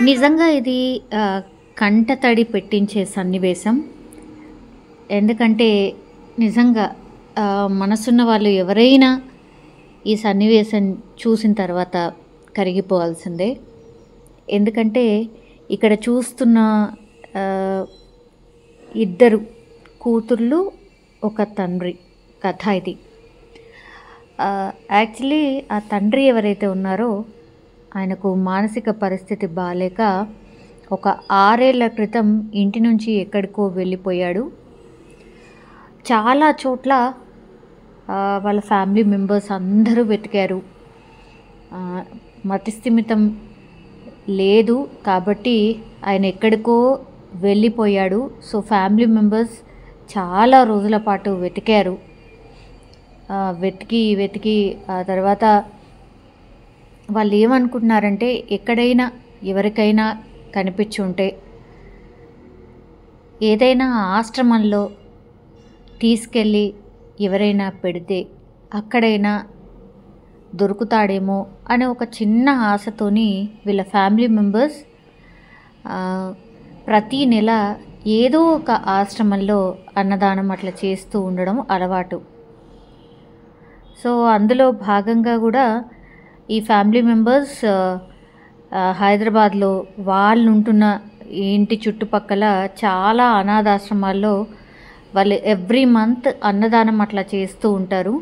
నిజంగా ఇది కంటతడి పెట్టించే సన్నివేశం. ఎందుకంటే నిజంగా మనసున్న వాళ్ళు ఎవరైనా ఈ సన్నివేశం చూసిన తర్వాత కరిగిపోవాల్సిందే. ఎందుకంటే ఇక్కడ చూస్తున్న ఇద్దరు కూతుర్లు ఒక తండ్రి కథ ఇది. యాక్చువల్లీ ఆ తండ్రి ఎవరైతే ఉన్నారో ఆయనకు మానసిక పరిస్థితి బాలేక ఒక 6 ఏళ్ల క్రితం ఇంటి నుంచి ఎక్కడికో వెళ్ళిపోయాడు. చాలా చోట్ల వాళ్ళ ఫ్యామిలీ మెంబర్స్ అందరూ వెతికారు. మతిస్థిమితం లేదు కాబట్టి ఆయన ఎక్కడికో వెళ్ళిపోయాడు. సో ఫ్యామిలీ మెంబర్స్ చాలా రోజుల పాటు వెతికారు. వెతికి ఆ తర్వాత వాళ్ళు ఏమనుకుంటున్నారంటే ఎక్కడైనా ఎవరికైనా కనిపించి ఉంటే ఏదైనా ఆశ్రమంలో తీసుకెళ్ళి ఎవరైనా పెడితే అక్కడైనా దొరుకుతాడేమో అనే ఒక చిన్న ఆశతోని వీళ్ళ ఫ్యామిలీ మెంబర్స్ ప్రతీ నెల ఏదో ఒక ఆశ్రమంలో అన్నదానం అట్లా చేస్తూ ఉండడం అలవాటు. సో అందులో భాగంగా కూడా ఈ ఫ్యామిలీ మెంబర్స్ హైదరాబాద్లో వాళ్ళు ఉంటున్న ఇంటి చుట్టుపక్కల చాలా అనాథాశ్రమాల్లో వాళ్ళు ఎవ్రీ మంత్ అన్నదానం అట్లా చేస్తూ ఉంటారు.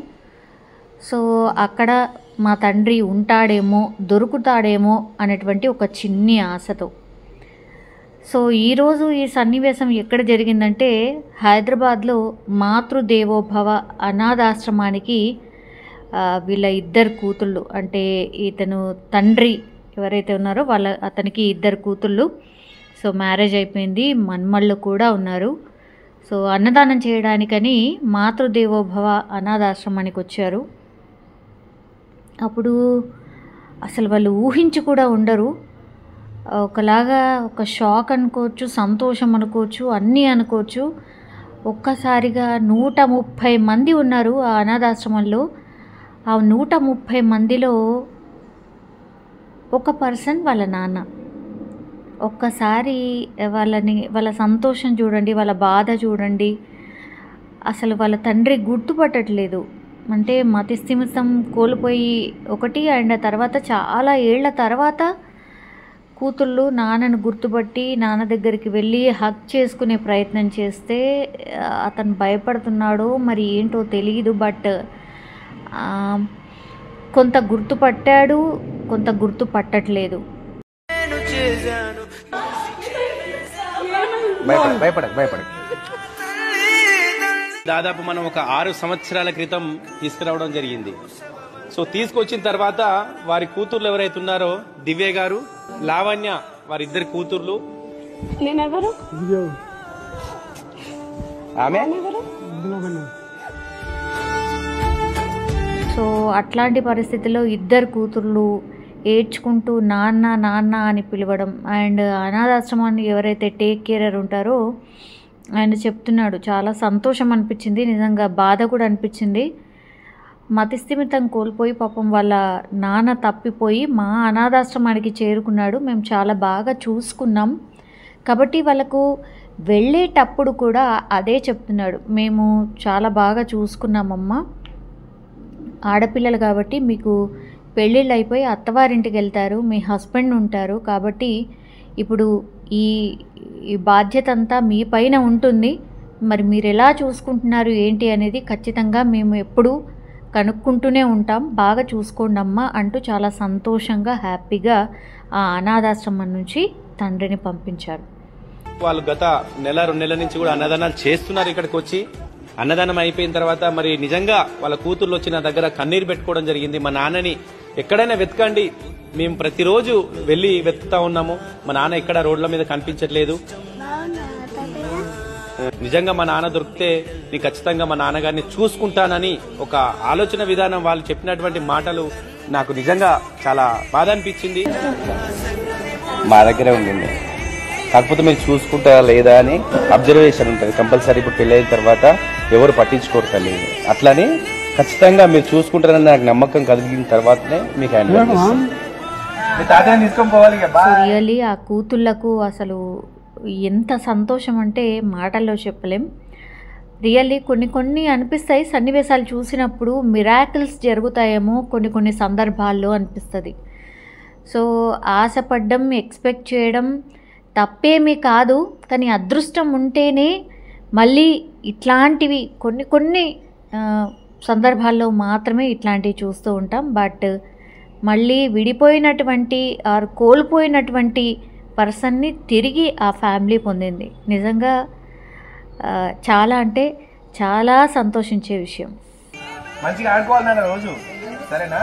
సో అక్కడ మా తండ్రి ఉంటాడేమో దొరుకుతాడేమో అనేటువంటి ఒక చిన్ని ఆశతో. సో ఈరోజు ఈ సన్నివేశం ఎక్కడ జరిగిందంటే హైదరాబాద్లో మాతృదేవోభవ అనాథాశ్రమానికి వీళ్ళ ఇద్దరు కూతుళ్ళు, అంటే ఇతను తండ్రి ఎవరైతే ఉన్నారో అతనికి ఇద్దరు కూతుళ్ళు. సో మ్యారేజ్ అయిపోయింది, మన్మళ్ళు కూడా ఉన్నారు. సో అన్నదానం చేయడానికని మాతృదేవోభవ అనాథాశ్రమానికి వచ్చారు. అప్పుడు అసలు వాళ్ళు ఊహించి కూడా ఉండరు. ఒకలాగా ఒక షాక్ అనుకోవచ్చు, సంతోషం అనుకోవచ్చు, అన్నీ అనుకోవచ్చు. ఒక్కసారిగా 130 మంది ఉన్నారు ఆ అనాథాశ్రమంలో. ఆ 130 మందిలో ఒక పర్సన్ వాళ్ళ నాన్న. ఒక్కసారి వాళ్ళ సంతోషం చూడండి, వాళ్ళ బాధ చూడండి. అసలు వాళ్ళ తండ్రి గుర్తుపట్టట్లేదు. అంటే మతిస్థిమితం కోల్పోయి ఒకటి, అండ్ తర్వాత చాలా ఏళ్ల తర్వాత కూతుళ్ళు నాన్నను గుర్తుపట్టి నాన్న దగ్గరికి వెళ్ళి హగ్ చేసుకునే ప్రయత్నం చేస్తే అతను భయపడుతున్నాడో మరి ఏంటో తెలియదు. బట్ కొంత గుర్తుపట్టాడు, కొంత గుర్తుపట్టట్లేదు. దాదాపు మనం ఒక 6 సంవత్సరాల క్రితం తీసుకురావడం జరిగింది. సో తీసుకొచ్చిన తర్వాత వారి కూతుర్లు ఎవరైతే ఉన్నారో దివ్య గారు, లావణ్య, వారిద్దరు కూతుర్లు. సో అట్లాంటి పరిస్థితుల్లో ఇద్దరు కూతుర్లు ఏడ్చుకుంటూ నాన్న నాన్న అని పిలవడం. అండ్ అనాథాశ్రమాన్ని ఎవరైతే టేక్ కేరర్ ఉంటారో ఆయన చెప్తున్నాడు. చాలా సంతోషం అనిపించింది, నిజంగా బాధ కూడా అనిపించింది. మతిస్థిమితం కోల్పోయి పాపం వాళ్ళ నాన్న తప్పిపోయి మా అనాథాశ్రమానికి చేరుకున్నాడు, మేము చాలా బాగా చూసుకున్నాం. కాబట్టి వాళ్ళకు వెళ్ళేటప్పుడు కూడా అదే చెప్తున్నాడు, మేము చాలా బాగా చూసుకున్నామమ్మా, ఆడపిల్లలు కాబట్టి మీకు పెళ్ళిళ్ళు అయిపోయి అత్తవారింటికి వెళ్తారు, మీ హస్బెండ్ ఉంటారు, కాబట్టి ఇప్పుడు ఈ బాధ్యత అంతా మీ పైన ఉంటుంది. మరి మీరు ఎలా చూసుకుంటున్నారు ఏంటి అనేది ఖచ్చితంగా మేము ఎప్పుడూ కనుక్కుంటూనే ఉంటాం, బాగా చూసుకోండి అమ్మా అంటూ చాలా సంతోషంగా హ్యాపీగా ఆ అనాథాశ్రమం నుంచి తండ్రిని పంపించారు. వాళ్ళు గత 1-2 నెలల నుంచి కూడా అన్నదానాలు చేస్తున్నారు. ఇక్కడికి వచ్చి అన్నదానం అయిపోయిన తర్వాత మరి నిజంగా వాళ్ళ కూతుర్లు వచ్చి నా దగ్గర కన్నీరు పెట్టుకోవడం జరిగింది. మా నాన్నని ఎక్కడైనా వెతకండి, మేము ప్రతిరోజు వెళ్ళి వెతుకుతా ఉన్నాము, మా నాన్న ఎక్కడ రోడ్ల మీద కనిపించట్లేదు, నిజంగా మా నాన్న దొరికితే నేను ఖచ్చితంగా మా నాన్నగారిని చూసుకుంటానని ఒక ఆలోచన విధానం వాళ్ళు చెప్పినటువంటి మాటలు నాకు నిజంగా చాలా బాధ అనిపించింది. మా దగ్గరే ఉండింది, కాకపోతే మీరు చూసుకుంటారా లేదా అని అబ్జర్వేషన్ ఉంటుంది కంపల్సరీ. ఇప్పుడు పెళ్ళైన తర్వాత ఎవరు పట్టించుకోరు తల్లి, అట్లని ఖచ్చితంగా మీరు చూసుకుంటారని నాకు నమ్మకం కలిగిన తర్వాతనే మీకు హ్యాండ్ రియల్లీ ఆ కూతుళ్ళకు అసలు ఎంత సంతోషం అంటే మాటల్లో చెప్పలేం. రియల్లీ కొన్ని అనిపిస్తాయి సన్నివేశాలు చూసినప్పుడు, మిరాకిల్స్ జరుగుతాయేమో కొన్ని సందర్భాల్లో అనిపిస్తుంది. సో ఆశపడ్డం, ఎక్స్పెక్ట్ చేయడం తప్పేమీ కాదు, కానీ అదృష్టం ఉంటేనే మళ్ళీ ఇట్లాంటివి కొన్ని సందర్భాల్లో మాత్రమే ఇట్లాంటివి చూస్తూ ఉంటాం. బట్ మళ్ళీ విడిపోయినటువంటి ఆర్ కోల్పోయినటువంటి పర్సన్ని తిరిగి ఆ ఫ్యామిలీ పొందింది. నిజంగా చాలా అంటే చాలా సంతోషించే విషయం. మంచిగా ఆడుకోవాలి రోజు, సరేనా?